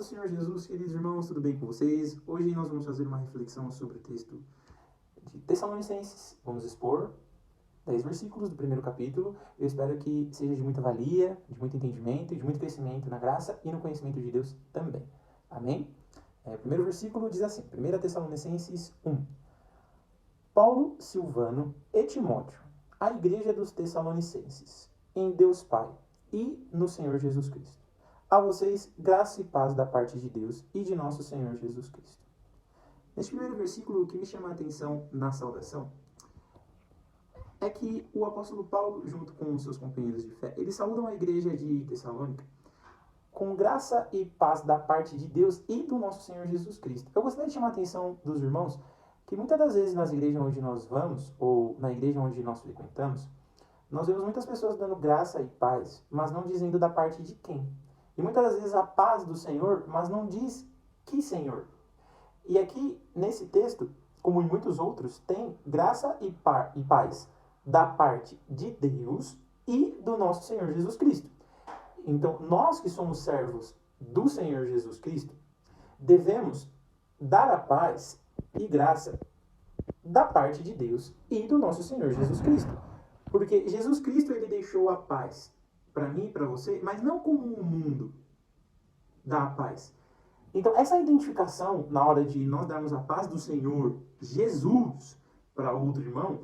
Senhor Jesus, queridos irmãos, tudo bem com vocês? Hoje nós vamos fazer uma reflexão sobre o texto de Tessalonicenses. Vamos expor 10 versículos do primeiro capítulo. Eu espero que seja de muita valia, de muito entendimento e de muito crescimento na graça e no conhecimento de Deus também. Amém? O primeiro versículo diz assim, 1 Tessalonicenses 1. Paulo, Silvano e Timóteo, a igreja dos Tessalonicenses, em Deus Pai e no Senhor Jesus Cristo. A vocês, graça e paz da parte de Deus e de nosso Senhor Jesus Cristo. Neste primeiro versículo, o que me chama a atenção na saudação é que o apóstolo Paulo, junto com os seus companheiros de fé, eles saúdam a igreja de Tessalônica com graça e paz da parte de Deus e do nosso Senhor Jesus Cristo. Eu gostaria de chamar a atenção dos irmãos que muitas das vezes nas igrejas onde nós vamos, ou na igreja onde nós frequentamos, nós vemos muitas pessoas dando graça e paz, mas não dizendo da parte de quem. E muitas das vezes a paz do Senhor, mas não diz que Senhor. E aqui, nesse texto, como em muitos outros, tem graça e paz da parte de Deus e do nosso Senhor Jesus Cristo. Então, nós que somos servos do Senhor Jesus Cristo, devemos dar a paz e graça da parte de Deus e do nosso Senhor Jesus Cristo. Porque Jesus Cristo, ele deixou a paz para mim e para você, mas não como o mundo dá a paz. Então, essa identificação, na hora de nós darmos a paz do Senhor Jesus para outro irmão,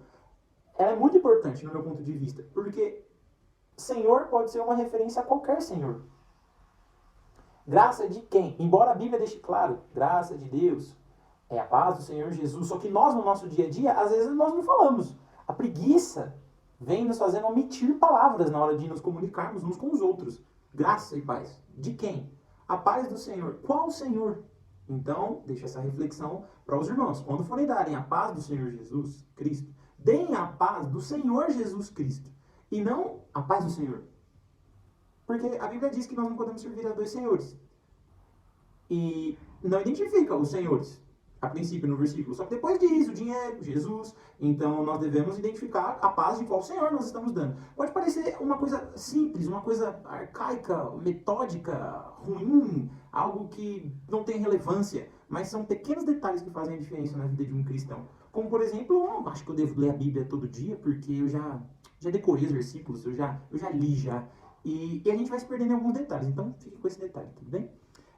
ela é muito importante no meu ponto de vista. Porque Senhor pode ser uma referência a qualquer Senhor. Graça de quem? Embora a Bíblia deixe claro, graça de Deus é a paz do Senhor Jesus. Só que nós, no nosso dia a dia, às vezes nós não falamos. A preguiça vem nos fazendo omitir palavras na hora de nos comunicarmos uns com os outros. Graça e paz. De quem? A paz do Senhor. Qual Senhor? Então, deixa essa reflexão para os irmãos. Quando forem darem a paz do Senhor Jesus Cristo, deem a paz do Senhor Jesus Cristo. E não a paz do Senhor. Porque a Bíblia diz que nós não podemos servir a dois senhores. E não identifica os senhores, a princípio no versículo. Só que depois diz o dinheiro, Jesus. Então nós devemos identificar a paz de qual Senhor nós estamos dando. Pode parecer uma coisa simples, uma coisa arcaica, metódica, ruim, algo que não tem relevância. Mas são pequenos detalhes que fazem a diferença na vida de um cristão. Como, por exemplo, eu acho que eu devo ler a Bíblia todo dia, porque eu já decorei os versículos, eu já li já. E a gente vai se perdendo em alguns detalhes. Então fique com esse detalhe, tudo bem?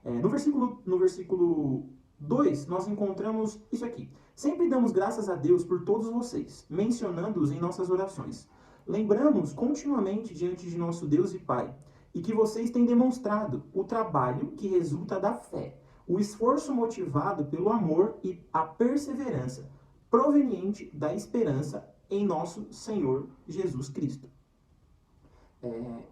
No versículo 2, nós encontramos isso aqui. Sempre damos graças a Deus por todos vocês, mencionando-os em nossas orações. Lembramos continuamente diante de nosso Deus e Pai, e que vocês têm demonstrado o trabalho que resulta da fé, o esforço motivado pelo amor e a perseverança proveniente da esperança em nosso Senhor Jesus Cristo.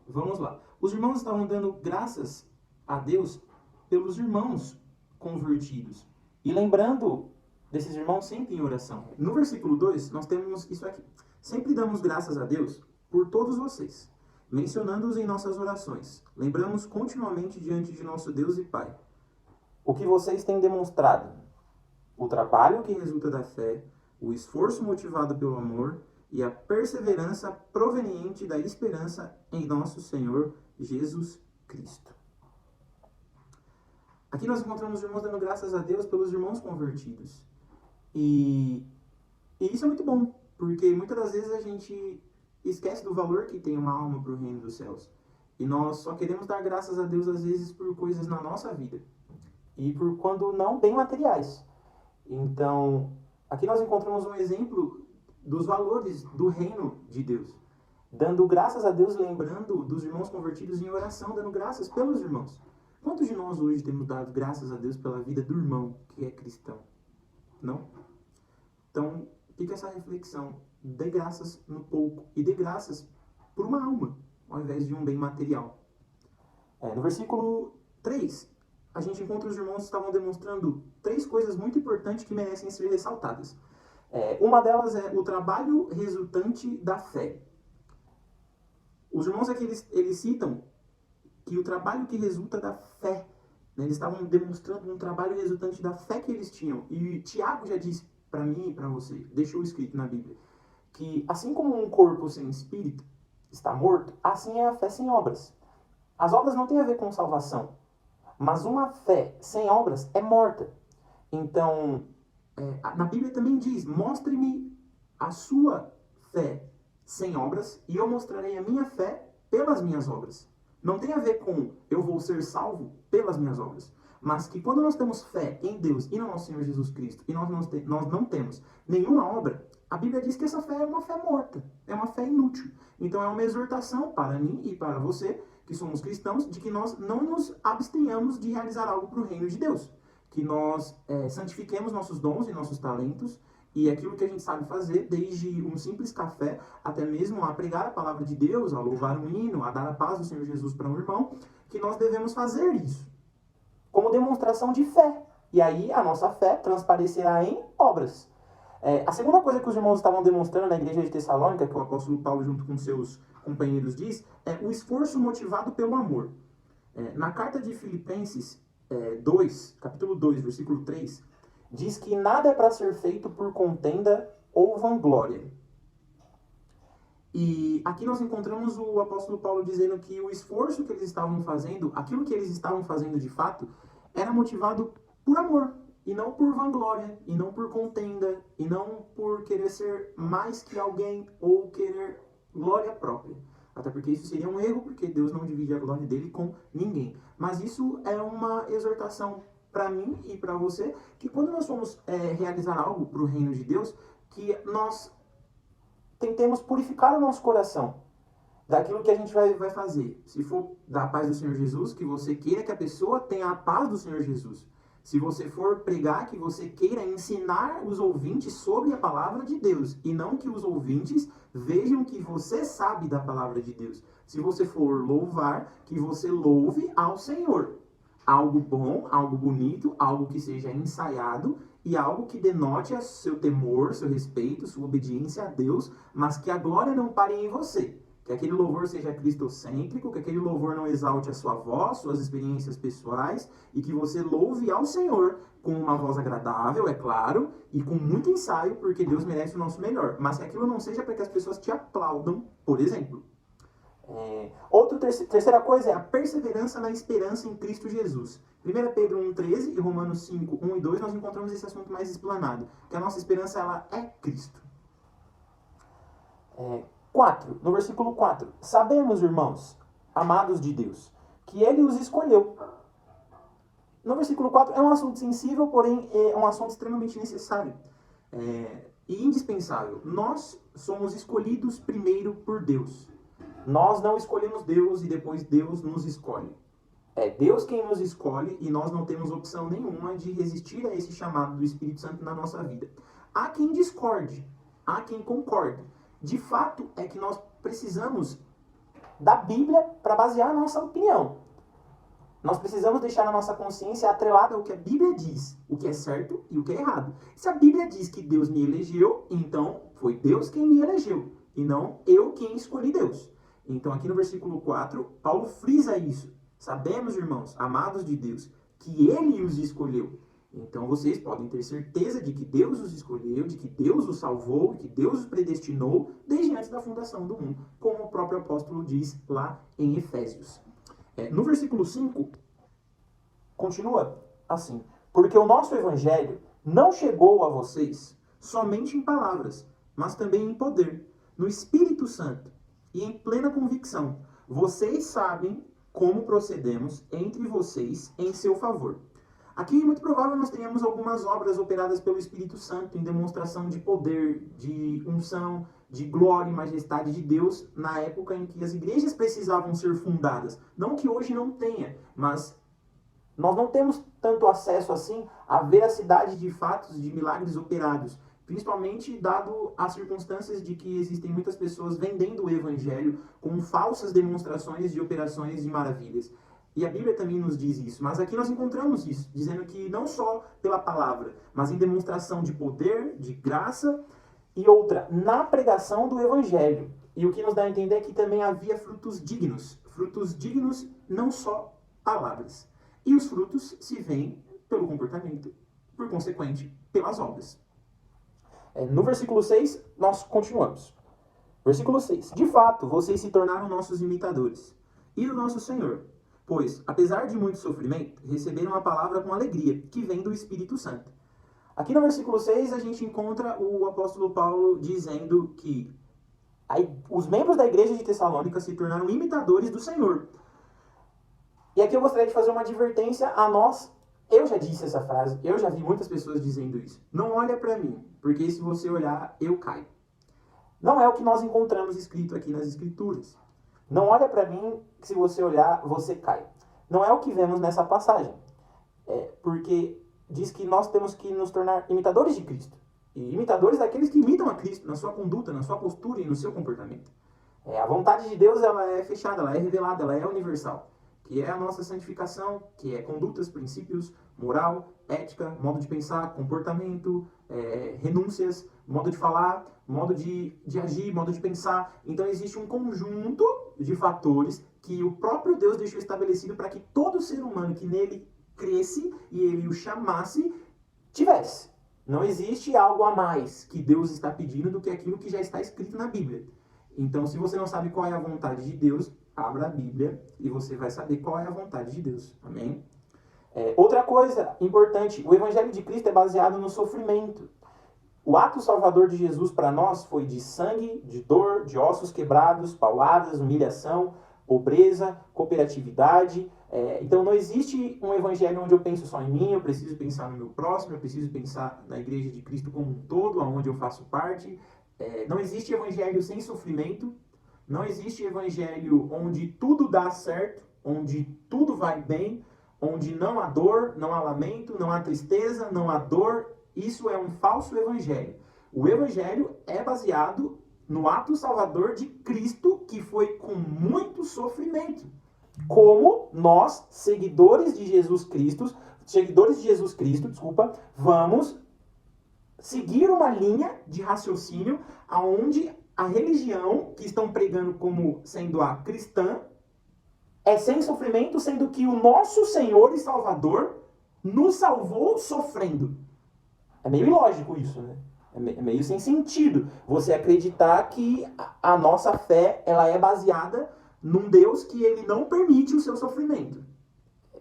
Vamos lá. Os irmãos estavam dando graças a Deus pelos irmãos convertidos. E lembrando desses irmãos sempre em oração. No versículo 2, nós temos isso aqui. Sempre damos graças a Deus por todos vocês, mencionando-os em nossas orações. Lembramos continuamente diante de nosso Deus e Pai o que vocês têm demonstrado. O trabalho que resulta da fé, o esforço motivado pelo amor e a perseverança proveniente da esperança em nosso Senhor Jesus Cristo. Aqui nós encontramos os irmãos dando graças a Deus pelos irmãos convertidos. E isso é muito bom, porque muitas das vezes a gente esquece do valor que tem uma alma para o reino dos céus. E nós só queremos dar graças a Deus às vezes por coisas na nossa vida. E por quando não bem materiais. Então, aqui nós encontramos um exemplo dos valores do reino de Deus. Dando graças a Deus, lembrando dos irmãos convertidos em oração, dando graças pelos irmãos. Quantos de nós hoje temos dado graças a Deus pela vida do irmão que é cristão? Não? Então, fica essa reflexão. Dê graças no pouco e dê graças por uma alma, ao invés de um bem material. No versículo 3, a gente encontra os irmãos que estavam demonstrando 3 coisas muito importantes que merecem ser ressaltadas. Uma delas é o trabalho resultante da fé. Os irmãos aqui, eles citam que o trabalho que resulta da fé, né? Eles estavam demonstrando um trabalho resultante da fé que eles tinham. E Tiago já disse para mim e para você, deixou escrito na Bíblia, que assim como um corpo sem espírito está morto, assim é a fé sem obras. As obras não têm a ver com salvação, Mas uma fé sem obras é morta. Então, na Bíblia também diz, mostre-me a sua fé sem obras e eu mostrarei a minha fé pelas minhas obras. Não tem a ver com eu vou ser salvo pelas minhas obras. Mas que quando nós temos fé em Deus e no nosso Senhor Jesus Cristo e nós não temos nenhuma obra, a Bíblia diz que essa fé é uma fé morta, é uma fé inútil. Então é uma exortação para mim e para você, que somos cristãos, de que nós não nos abstenhamos de realizar algo para o reino de Deus. Que nós santifiquemos nossos dons e nossos talentos e aquilo que a gente sabe fazer, desde um simples café até mesmo a pregar a palavra de Deus, a louvar um hino, a dar a paz do Senhor Jesus para um irmão, que nós devemos fazer isso como demonstração de fé. E aí a nossa fé transparecerá em obras. A segunda coisa que os irmãos estavam demonstrando na igreja de Tessalônica, que o apóstolo Paulo junto com seus companheiros diz, é o esforço motivado pelo amor. Na carta de Filipenses 2, capítulo 2, versículo 3, diz que nada é para ser feito por contenda ou vanglória. E aqui nós encontramos o apóstolo Paulo dizendo que o esforço que eles estavam fazendo, aquilo que eles estavam fazendo de fato, era motivado por amor, e não por vanglória, e não por contenda, e não por querer ser mais que alguém ou querer glória própria. Até porque isso seria um erro, porque Deus não divide a glória dele com ninguém. Mas isso é uma exortação para mim e para você, que quando nós vamos realizar algo para o reino de Deus, que nós tentemos purificar o nosso coração daquilo que a gente vai fazer. Se for da paz do Senhor Jesus, que você queira que a pessoa tenha a paz do Senhor Jesus. Se você for pregar, que você queira ensinar os ouvintes sobre a palavra de Deus. E não que os ouvintes vejam que você sabe da palavra de Deus. Se você for louvar, que você louve ao Senhor. Algo bom, algo bonito, algo que seja ensaiado e algo que denote seu temor, seu respeito, sua obediência a Deus, mas que a glória não pare em você. Que aquele louvor seja cristocêntrico, que aquele louvor não exalte a sua voz, suas experiências pessoais, e que você louve ao Senhor com uma voz agradável, é claro, e com muito ensaio, porque Deus merece o nosso melhor. Mas que aquilo não seja para que as pessoas te aplaudam, por exemplo. Terceira coisa é a perseverança na esperança em Cristo Jesus. 1 Pedro 1,13 e Romanos 5, 1 e 2 nós encontramos esse assunto mais explanado, que a nossa esperança ela é Cristo. 4, no versículo 4, sabemos, irmãos, amados de Deus, que Ele os escolheu. No versículo 4 é um assunto sensível, porém é um assunto extremamente necessário e indispensável. Nós somos escolhidos primeiro por Deus. Nós não escolhemos Deus e depois Deus nos escolhe. É Deus quem nos escolhe e nós não temos opção nenhuma de resistir a esse chamado do Espírito Santo na nossa vida. Há quem discorde, há quem concorde. De fato, é que nós precisamos da Bíblia para basear a nossa opinião. Nós precisamos deixar a nossa consciência atrelada ao que a Bíblia diz, o que é certo e o que é errado. Se a Bíblia diz que Deus me elegeu, então foi Deus quem me elegeu, e não eu quem escolhi Deus. Então, aqui no versículo 4, Paulo frisa isso. Sabemos, irmãos, amados de Deus, que Ele os escolheu. Então, vocês podem ter certeza de que Deus os escolheu, de que Deus os salvou, de que Deus os predestinou desde antes da fundação do mundo, como o próprio apóstolo diz lá em Efésios. No versículo 5, continua assim: porque o nosso evangelho não chegou a vocês somente em palavras, mas também em poder, no Espírito Santo e em plena convicção. Vocês sabem como procedemos entre vocês em seu favor. Aqui é muito provável nós tenhamos algumas obras operadas pelo Espírito Santo em demonstração de poder, de unção, de glória e majestade de Deus na época em que as igrejas precisavam ser fundadas. Não que hoje não tenha, mas nós não temos tanto acesso assim à veracidade de fatos, de milagres operados. Principalmente dado as circunstâncias de que existem muitas pessoas vendendo o evangelho com falsas demonstrações de operações de maravilhas. E a Bíblia também nos diz isso. Mas aqui nós encontramos isso, dizendo que não só pela palavra, mas em demonstração de poder, de graça, e outra, na pregação do evangelho. E o que nos dá a entender é que também havia frutos dignos. Frutos dignos, não só palavras. E os frutos se veem pelo comportamento, por consequente, pelas obras. No versículo 6, nós continuamos. Versículo 6. De fato, vocês se tornaram nossos imitadores e do nosso Senhor, pois, apesar de muito sofrimento, receberam a palavra com alegria, que vem do Espírito Santo. Aqui no versículo 6, a gente encontra o apóstolo Paulo dizendo que os membros da igreja de Tessalônica se tornaram imitadores do Senhor. E aqui eu gostaria de fazer uma advertência a nós. Eu já disse essa frase, eu já vi muitas pessoas dizendo isso. Não olha para mim, porque se você olhar, eu caio. Não é o que nós encontramos escrito aqui nas Escrituras. Não olha para mim, que se você olhar, você cai. Não é o que vemos nessa passagem. Porque diz que nós temos que nos tornar imitadores de Cristo. E imitadores daqueles que imitam a Cristo na sua conduta, na sua postura e no seu comportamento. A vontade de Deus, ela é fechada, ela é revelada, ela é universal. Que é a nossa santificação, que é condutas, princípios, moral, ética, modo de pensar, comportamento, renúncias, modo de falar, modo de agir, modo de pensar. Então existe um conjunto de fatores que o próprio Deus deixou estabelecido para que todo ser humano que nele cresce e ele o chamasse, tivesse. Não existe algo a mais que Deus está pedindo do que aquilo que já está escrito na Bíblia. Então, se você não sabe qual é a vontade de Deus, abra a Bíblia e você vai saber qual é a vontade de Deus. Amém? Outra coisa importante, o Evangelho de Cristo é baseado no sofrimento. O ato salvador de Jesus para nós foi de sangue, de dor, de ossos quebrados, pauladas, humilhação, pobreza, cooperatividade. Então não existe um evangelho onde eu penso só em mim, eu preciso pensar no meu próximo, eu preciso pensar na Igreja de Cristo como um todo, aonde eu faço parte. Não existe evangelho sem sofrimento. Não existe evangelho onde tudo dá certo, onde tudo vai bem, onde não há dor, não há lamento, não há tristeza, não há dor. Isso é um falso evangelho. O evangelho é baseado no ato salvador de Cristo, que foi com muito sofrimento. Como nós, seguidores de Jesus Cristo, vamos seguir uma linha de raciocínio aonde a religião que estão pregando como sendo a cristã é sem sofrimento, sendo que o nosso Senhor e Salvador nos salvou sofrendo. É meio ilógico isso, né? É meio sem sentido você acreditar que a nossa fé ela é baseada num Deus que ele não permite o seu sofrimento.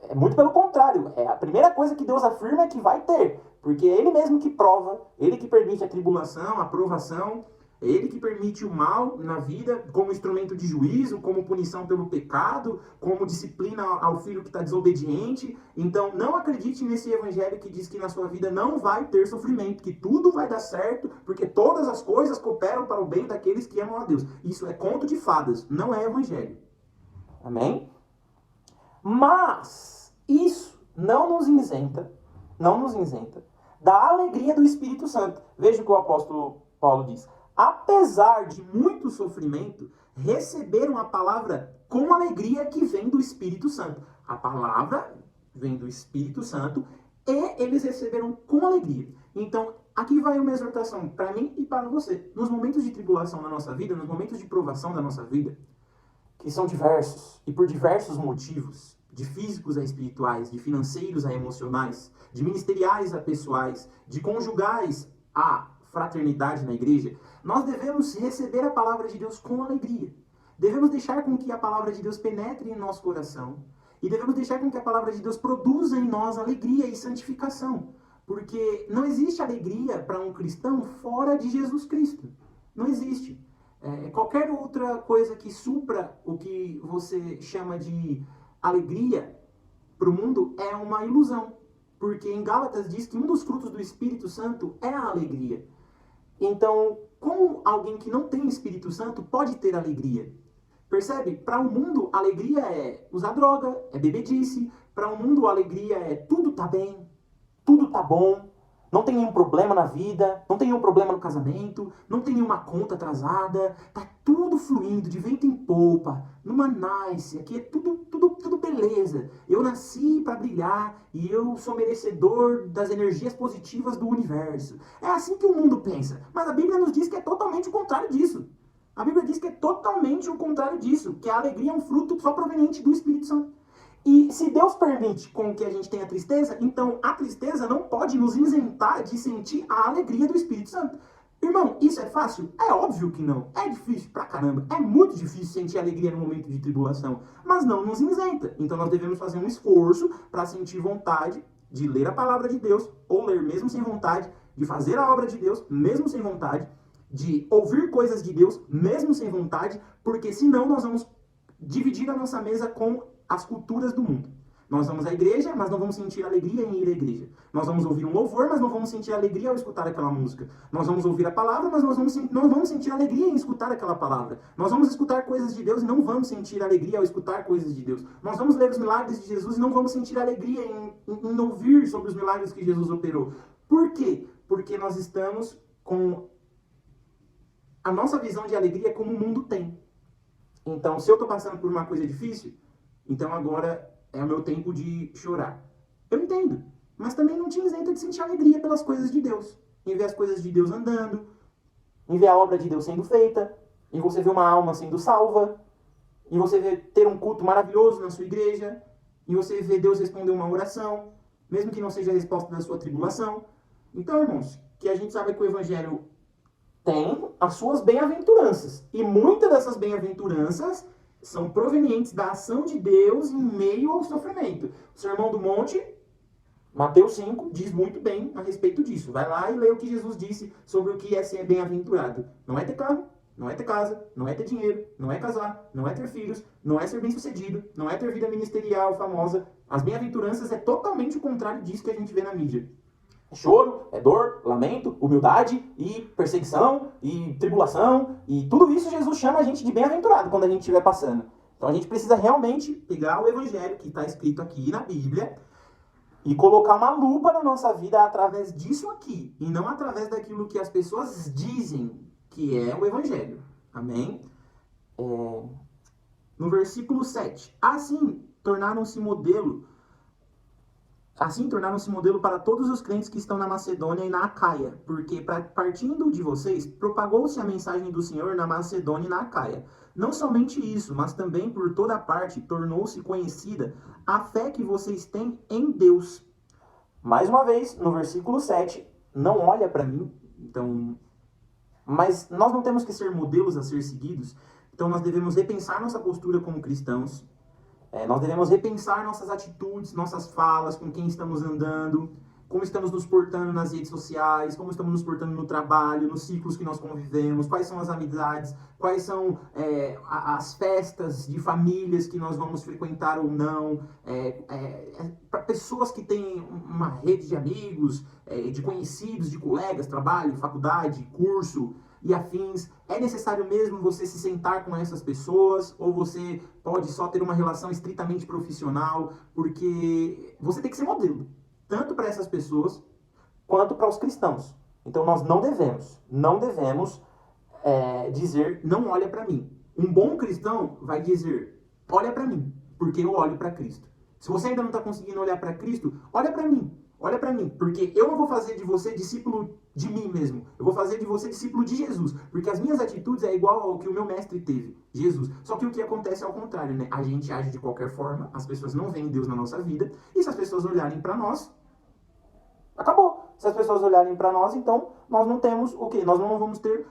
É muito pelo contrário. A primeira coisa que Deus afirma é que vai ter. Porque é ele mesmo que prova, ele que permite a tribulação, a provação, ele que permite o mal na vida como instrumento de juízo, como punição pelo pecado, como disciplina ao filho que está desobediente. Então, não acredite nesse evangelho que diz que na sua vida não vai ter sofrimento, que tudo vai dar certo, porque todas as coisas cooperam para o bem daqueles que amam a Deus. Isso é conto de fadas, não é evangelho. Amém? Mas isso não nos isenta da alegria do Espírito Santo. Veja o que o apóstolo Paulo diz. Apesar de muito sofrimento, receberam a palavra com alegria que vem do Espírito Santo. A palavra vem do Espírito Santo e eles receberam com alegria. Então, aqui vai uma exortação para mim e para você. Nos momentos de tribulação na nossa vida, nos momentos de provação da nossa vida, que são diversos e por diversos motivos, de físicos a espirituais, de financeiros a emocionais, de ministeriais a pessoais, de conjugais a fraternidade na igreja, nós devemos receber a palavra de Deus com alegria. Devemos deixar com que a palavra de Deus penetre em nosso coração e devemos deixar com que a palavra de Deus produza em nós alegria e santificação. Porque não existe alegria para um cristão fora de Jesus Cristo. Não existe. Qualquer outra coisa que supra o que você chama de alegria para o mundo é uma ilusão. Porque em Gálatas diz que um dos frutos do Espírito Santo é a alegria. Então, como alguém que não tem o Espírito Santo pode ter alegria? Percebe? Para o mundo, alegria é usar droga, é bebedice. Para o mundo, alegria é tudo tá bem, tudo tá bom, não tem nenhum problema na vida, não tem nenhum problema no casamento, não tem nenhuma conta atrasada, tá tudo fluindo de vento em popa, numa nice, aqui é tudo beleza. Eu nasci para brilhar e eu sou merecedor das energias positivas do universo. É assim que o mundo pensa, mas a Bíblia nos diz que é totalmente o contrário disso. A Bíblia diz que é totalmente o contrário disso, que a alegria é um fruto só proveniente do Espírito Santo. E se Deus permite com que a gente tenha tristeza, então a tristeza não pode nos isentar de sentir a alegria do Espírito Santo. Irmão, isso é fácil? É óbvio que não. É difícil pra caramba. É muito difícil sentir alegria no momento de tribulação. Mas não nos isenta. Então nós devemos fazer um esforço para sentir vontade de ler a palavra de Deus, ou ler mesmo sem vontade, de fazer a obra de Deus mesmo sem vontade, de ouvir coisas de Deus mesmo sem vontade, porque senão nós vamos dividir a nossa mesa com as culturas do mundo. Nós vamos à igreja, mas não vamos sentir alegria em ir à igreja. Nós vamos ouvir um louvor, mas não vamos sentir alegria ao escutar aquela música. Nós vamos ouvir a palavra, mas não vamos sentir alegria em escutar aquela palavra. Nós vamos escutar coisas de Deus e não vamos sentir alegria ao escutar coisas de Deus. Nós vamos ler os milagres de Jesus e não vamos sentir alegria em ouvir sobre os milagres que Jesus operou. Por quê? Porque nós estamos com a nossa visão de alegria como o mundo tem. Então, se eu estou passando por uma coisa difícil, então agora é o meu tempo de chorar. Eu entendo, mas também não te isenta de sentir alegria pelas coisas de Deus. Em ver as coisas de Deus andando, em ver a obra de Deus sendo feita, em você ver uma alma sendo salva, em você ver ter um culto maravilhoso na sua igreja, em você ver Deus responder uma oração, mesmo que não seja a resposta da sua tribulação. Então, irmãos, que a gente sabe que o Evangelho tem as suas bem-aventuranças. E muitas dessas bem-aventuranças são provenientes da ação de Deus em meio ao sofrimento. O Sermão do Monte, Mateus 5, diz muito bem a respeito disso. Vai lá e lê o que Jesus disse sobre o que é ser bem-aventurado. Não é ter carro, não é ter casa, não é ter dinheiro, não é casar, não é ter filhos, não é ser bem-sucedido, não é ter vida ministerial famosa. As bem-aventuranças é totalmente o contrário disso que a gente vê na mídia. É choro, é dor, lamento, humildade e perseguição e tribulação. E tudo isso Jesus chama a gente de bem-aventurado quando a gente estiver passando. Então a gente precisa realmente pegar o evangelho que está escrito aqui na Bíblia e colocar uma lupa na nossa vida através disso aqui. E não através daquilo que as pessoas dizem que é o evangelho. Amém? No versículo 7. Assim tornaram-se modelo para todos os crentes que estão na Macedônia e na Acaia, porque partindo de vocês, propagou-se a mensagem do Senhor na Macedônia e na Acaia. Não somente isso, mas também por toda parte tornou-se conhecida a fé que vocês têm em Deus. Mais uma vez, no versículo 7, não olha para mim, então, mas nós não temos que ser modelos a ser seguidos, então nós devemos repensar nossa postura como cristãos. Nós devemos repensar nossas atitudes, nossas falas, com quem estamos andando, como estamos nos portando nas redes sociais, como estamos nos portando no trabalho, nos ciclos que nós convivemos, quais são as amizades, quais são as festas de famílias que nós vamos frequentar ou não, para pessoas que têm uma rede de amigos, de conhecidos, de colegas, trabalho, faculdade, curso e afins. É necessário mesmo você se sentar com essas pessoas ou você pode só ter uma relação estritamente profissional? Porque você tem que ser modelo, tanto para essas pessoas quanto para os cristãos. Então nós não devemos dizer, não olha para mim. Um bom cristão vai dizer, olha para mim, porque eu olho para Cristo. Se você ainda não está conseguindo olhar para Cristo, olha para mim. Olha para mim, porque eu não vou fazer de você discípulo de mim mesmo. Eu vou fazer de você discípulo de Jesus. Porque as minhas atitudes é igual ao que o meu mestre teve, Jesus. Só que o que acontece é ao contrário, né? A gente age de qualquer forma, as pessoas não veem Deus na nossa vida. E se as pessoas olharem para nós, acabou. Se as pessoas olharem para nós, então nós não temos o quê? Nós não vamos ter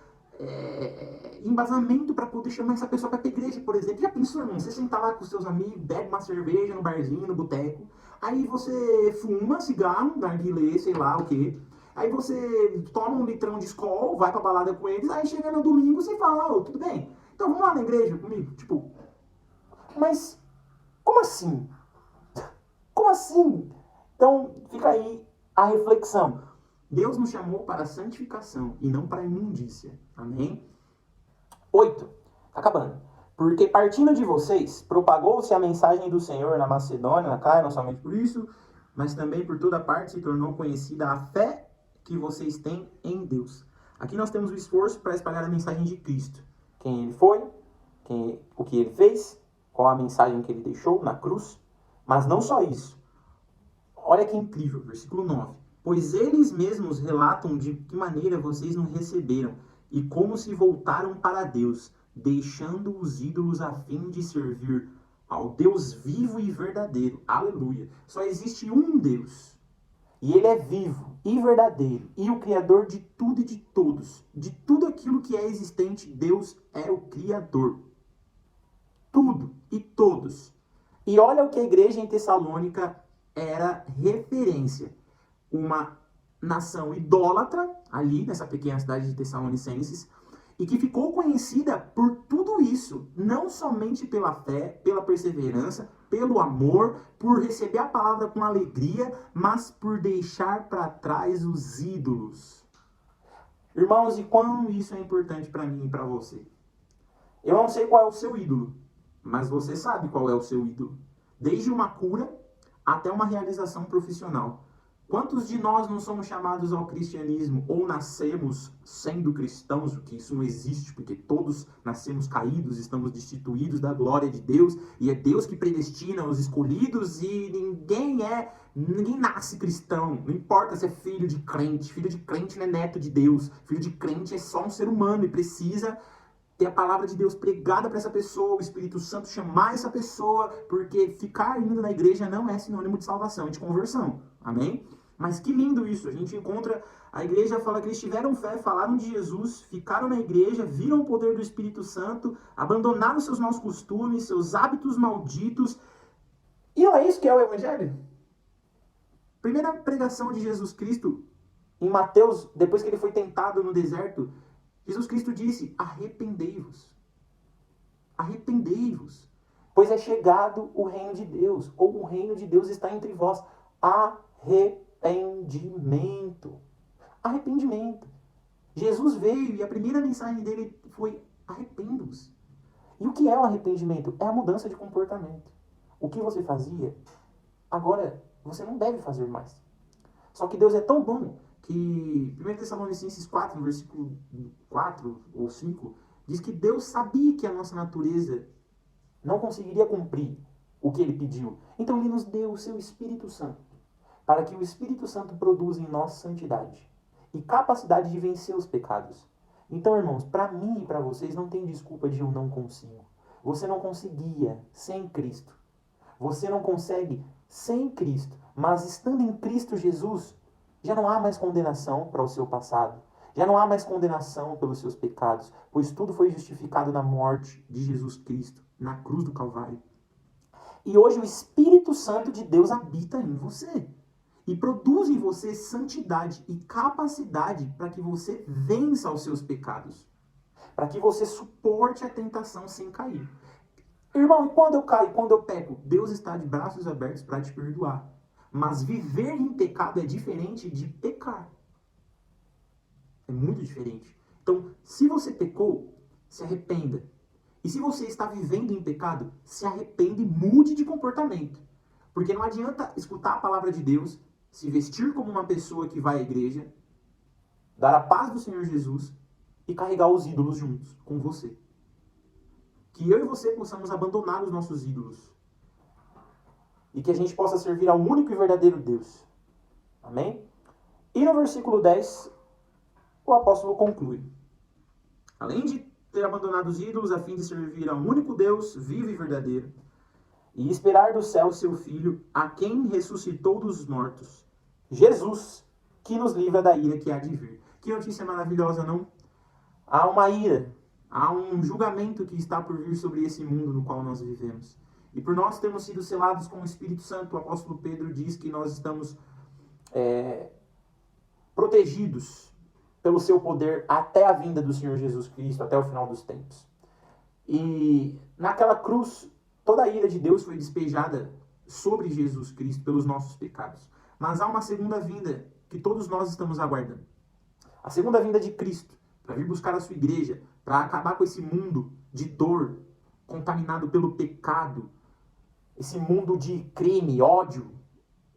embasamento para poder chamar essa pessoa para a igreja, por exemplo. Já pensou, irmão? Você sentar lá com seus amigos, bebe uma cerveja no barzinho, no boteco. Aí você fuma cigarro, narguilé, sei lá o quê. Aí você toma um litrão de Skol, vai pra balada com eles. Aí chega no domingo e você fala, ô, tudo bem? Então vamos lá na igreja comigo? Tipo, mas como assim? Como assim? Então fica aí a reflexão. Deus nos chamou para a santificação e não para a imundícia. Amém? 8. Acabando. Porque partindo de vocês, propagou-se a mensagem do Senhor na Macedônia, na Acaia, não somente por isso, mas também por toda parte se tornou conhecida a fé que vocês têm em Deus. Aqui nós temos o esforço para espalhar a mensagem de Cristo. Quem ele foi, o que ele fez, qual a mensagem que ele deixou na cruz. Mas não só isso. Olha que incrível, versículo 9. Pois eles mesmos relatam de que maneira vocês nos receberam e como se voltaram para Deus, deixando os ídolos a fim de servir ao Deus vivo e verdadeiro. Aleluia. Só existe um Deus. E ele é vivo e verdadeiro e o Criador de tudo e de todos. De tudo aquilo que é existente, Deus é o Criador. Tudo e todos. E olha o que a igreja em Tessalônica era referência. Uma nação idólatra, ali nessa pequena cidade de Tessalonicenses, e que ficou conhecida por tudo isso, não somente pela fé, pela perseverança, pelo amor, por receber a palavra com alegria, mas por deixar para trás os ídolos. Irmãos, e quão isso é importante para mim e para você? Eu não sei qual é o seu ídolo, mas você sabe qual é o seu ídolo. Desde uma cura até uma realização profissional. Quantos de nós não somos chamados ao cristianismo ou nascemos sendo cristãos, o que isso não existe, porque todos nascemos caídos, estamos destituídos da glória de Deus, e é Deus que predestina os escolhidos e ninguém nasce cristão, não importa se é filho de crente não é neto de Deus, filho de crente é só um ser humano e precisa ter a palavra de Deus pregada para essa pessoa, o Espírito Santo chamar essa pessoa, porque ficar indo na igreja não é sinônimo de salvação, de conversão, amém? Mas que lindo isso, a gente encontra, a igreja fala que eles tiveram fé, falaram de Jesus, ficaram na igreja, viram o poder do Espírito Santo, abandonaram seus maus costumes, seus hábitos malditos, e não é isso que é o Evangelho? Primeira pregação de Jesus Cristo, em Mateus, depois que ele foi tentado no deserto, Jesus Cristo disse, arrependei-vos, arrependei-vos, pois é chegado o reino de Deus, ou o reino de Deus está entre vós, arrependimento. Arrependimento. Jesus veio e a primeira mensagem dele foi arrependa-vos. E o que é o arrependimento? É a mudança de comportamento. O que você fazia, agora você não deve fazer mais. Só que Deus é tão bom que 1 Tessalonicenses 4, no versículo 4 ou 5, diz que Deus sabia que a nossa natureza não conseguiria cumprir o que ele pediu. Então ele nos deu o seu Espírito Santo, para que o Espírito Santo produza em nós santidade e capacidade de vencer os pecados. Então, irmãos, para mim e para vocês não tem desculpa de eu não consigo. Você não conseguia sem Cristo. Você não consegue sem Cristo. Mas estando em Cristo Jesus, já não há mais condenação para o seu passado. Já não há mais condenação pelos seus pecados, pois tudo foi justificado na morte de Jesus Cristo, na cruz do Calvário. E hoje o Espírito Santo de Deus habita em você. E produz em você santidade e capacidade para que você vença os seus pecados. Para que você suporte a tentação sem cair. Irmão, e quando eu caio, quando eu peco? Deus está de braços abertos para te perdoar. Mas viver em pecado é diferente de pecar. É muito diferente. Então, se você pecou, se arrependa. E se você está vivendo em pecado, se arrependa e mude de comportamento. Porque não adianta escutar a palavra de Deus, se vestir como uma pessoa que vai à igreja, dar a paz do Senhor Jesus e carregar os ídolos juntos com você. Que eu e você possamos abandonar os nossos ídolos. E que a gente possa servir ao único e verdadeiro Deus. Amém? E no versículo 10, o apóstolo conclui. Além de ter abandonado os ídolos a fim de servir ao único Deus, vivo e verdadeiro, e esperar do céu seu Filho, a quem ressuscitou dos mortos, Jesus, que nos livra da ira que há de vir. Que notícia maravilhosa, não? Há uma ira, há um julgamento que está por vir sobre esse mundo no qual nós vivemos. E por nós termos sido selados com o Espírito Santo, o apóstolo Pedro diz que nós estamos protegidos pelo seu poder até a vinda do Senhor Jesus Cristo, até o final dos tempos. E naquela cruz, toda a ira de Deus foi despejada sobre Jesus Cristo pelos nossos pecados. Mas há uma segunda vinda que todos nós estamos aguardando. A segunda vinda de Cristo, para vir buscar a sua igreja, para acabar com esse mundo de dor, contaminado pelo pecado, esse mundo de crime, ódio,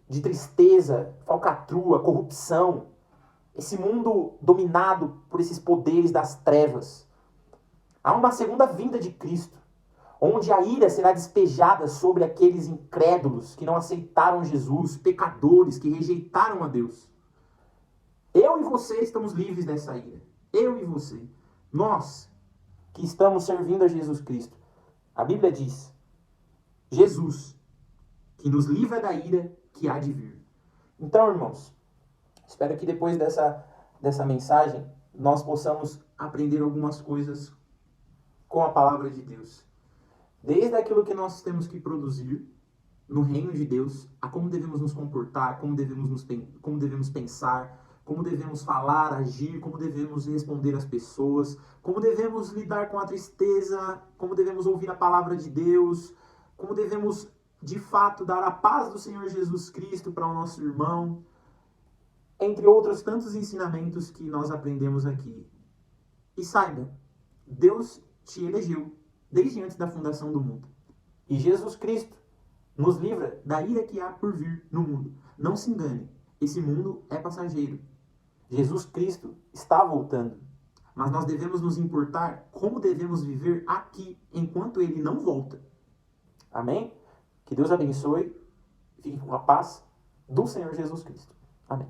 de tristeza, falcatrua, corrupção, esse mundo dominado por esses poderes das trevas. Há uma segunda vinda de Cristo, onde a ira será despejada sobre aqueles incrédulos que não aceitaram Jesus, pecadores que rejeitaram a Deus. Eu e você estamos livres dessa ira. Eu e você. Nós que estamos servindo a Jesus Cristo. A Bíblia diz, Jesus, que nos livra da ira que há de vir. Então, irmãos, espero que depois dessa mensagem nós possamos aprender algumas coisas com a palavra de Deus. Desde aquilo que nós temos que produzir no reino de Deus, a como devemos nos comportar, como devemos pensar, como devemos falar, agir, como devemos responder às pessoas, como devemos lidar com a tristeza, como devemos ouvir a palavra de Deus, como devemos, de fato, dar a paz do Senhor Jesus Cristo para o nosso irmão, entre outros tantos ensinamentos que nós aprendemos aqui. E saiba, Deus te elegeu desde antes da fundação do mundo. E Jesus Cristo nos livra da ira que há por vir no mundo. Não se engane, esse mundo é passageiro. Jesus Cristo está voltando. Mas nós devemos nos importar como devemos viver aqui enquanto Ele não volta. Amém? Que Deus abençoe. Fique com a paz do Senhor Jesus Cristo. Amém.